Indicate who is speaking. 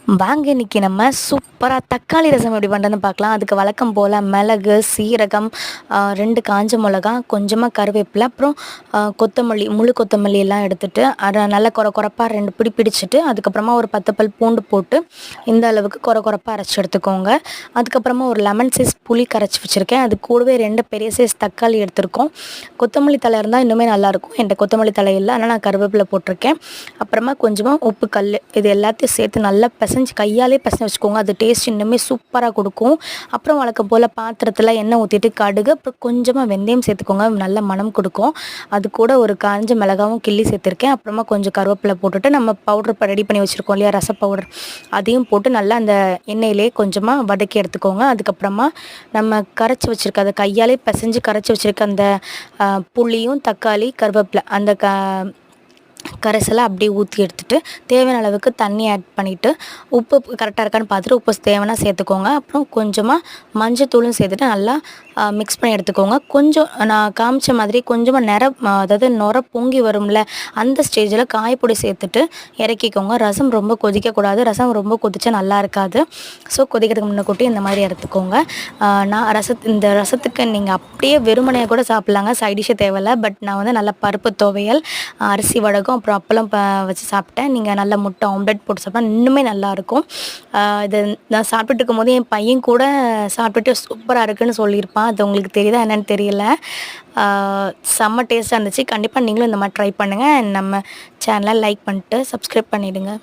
Speaker 1: வாங்க இன்னைக்கு நம்ம சூப்பராக தக்காளி ரசம் எப்படி பண்ணுறதுன்னு பார்க்கலாம். அதுக்கு வழக்கம் போல் மிளகு, சீரகம், 2 காஞ்ச மிளகா, கொஞ்சமாக கருவேப்பிலை, அப்புறம் கொத்தமல்லி, முழு கொத்தமல்லி எல்லாம் எடுத்துகிட்டு அதை நல்லா கொரப்பாக 2 பிடி பிடிச்சிட்டு, அதுக்கப்புறமா ஒரு 10 பல் பூண்டு போட்டு இந்த அளவுக்கு கொரப்பாக அரைச்சி எடுத்துக்கோங்க. அதுக்கப்புறமா ஒரு லெமன் சைஸ் புளி கரைச்சி வச்சுருக்கேன். அது கூடவே 2 பெரிய சைஸ் தக்காளி எடுத்திருக்கோம். கொத்தமல்லி தழை இருந்தால் இன்னுமே நல்லாயிருக்கும். என்கிட்ட கொத்தமல்லி தழை இல்லை, ஆனால் நான் கருவேப்பிலை போட்டிருக்கேன். அப்புறமா கொஞ்சமாக உப்பு, கல், இது எல்லாத்தையும் சேர்த்து நல்லா கையாலே பிசைஞ்சு வச்சுக்கோங்க. அது டேஸ்ட் இன்னுமே சூப்பராக கொடுக்கும். அப்புறம் வழக்கம் போல் பாத்திரத்தில் எண்ணெய் ஊற்றிட்டு கடுகு, அப்புறம் கொஞ்சமாக வெந்தயம் சேர்த்துக்கோங்க, நல்ல மனம் கொடுக்கும். அது கூட ஒரு காஞ்ச மிளகாவும் கிள்ளி சேர்த்துருக்கேன். அப்புறமா கொஞ்சம் கருவேப்பிலை போட்டுட்டு நம்ம பவுடர் ரெடி பண்ணி வச்சுருக்கோம் இல்லையா, ரச பவுடர், அதையும் போட்டு நல்லா அந்த எண்ணெயிலே கொஞ்சமாக வதக்கி எடுத்துக்கோங்க. அதுக்கப்புறமா நம்ம கரைச்சி வச்சுருக்க, அதை கையாலே பிசைஞ்சு கரைச்சி வச்சுருக்க அந்த புளியும், தக்காளி, கருவேப்பிலை, அந்த கரைசலை அப்படியே ஊற்றி எடுத்துகிட்டு தேவையான அளவுக்கு தண்ணி ஆட் பண்ணிவிட்டு உப்பு கரெக்டாக இருக்கான்னு பார்த்துட்டு உப்பு தேவைன்னா சேர்த்துக்கோங்க. அப்புறம் கொஞ்சமாக மஞ்சத்தூளும் சேர்த்துட்டு நல்லா மிக்ஸ் பண்ணி எடுத்துக்கோங்க. கொஞ்சம் நான் காமிச்ச மாதிரி கொஞ்சமாக அதாவது நுர பொங்கி வரும்ல, அந்த ஸ்டேஜில் காயப்பொடி சேர்த்துட்டு இறக்கிக்கோங்க. ரசம் ரொம்ப கொதிக்கக்கூடாது, ரசம் ரொம்ப கொதிச்சா நல்லா இருக்காது. ஸோ கொதிக்கிறதுக்கு முன்னக்கூட்டி இந்த மாதிரி எடுத்துக்கோங்க. இந்த ரசத்துக்கு நீங்கள் அப்படியே வெறுமனையாக கூட சாப்பிட்லாங்க, சைடிஷே தேவையில்லை. பட் நான் வந்து நல்லா பருப்பு துவையல், அரிசி வடகம், அப்புறம் அப்பளம் வச்சு சாப்பிட்டேன். நீங்கள் நல்ல முட்டை ஆம்லெட் போட்டு சாப்பிட்டா இன்னுமே நல்லாயிருக்கும். இது நான் சாப்பிட்டுட்டு இருக்கும்போது என் பையன் கூட சாப்பிட்டுட்டு சூப்பராக இருக்குன்னு சொல்லியிருப்பான். அது உங்களுக்கு தெரியுதா என்னன்னு தெரியல. செம்ம டேஸ்ட்டாக இருந்துச்சு. கண்டிப்பாக நீங்களும் இந்த மாதிரி ட்ரை பண்ணுங்கள். நம்ம சேனலை லைக் பண்ணிட்டு சப்ஸ்கிரைப் பண்ணிவிடுங்க.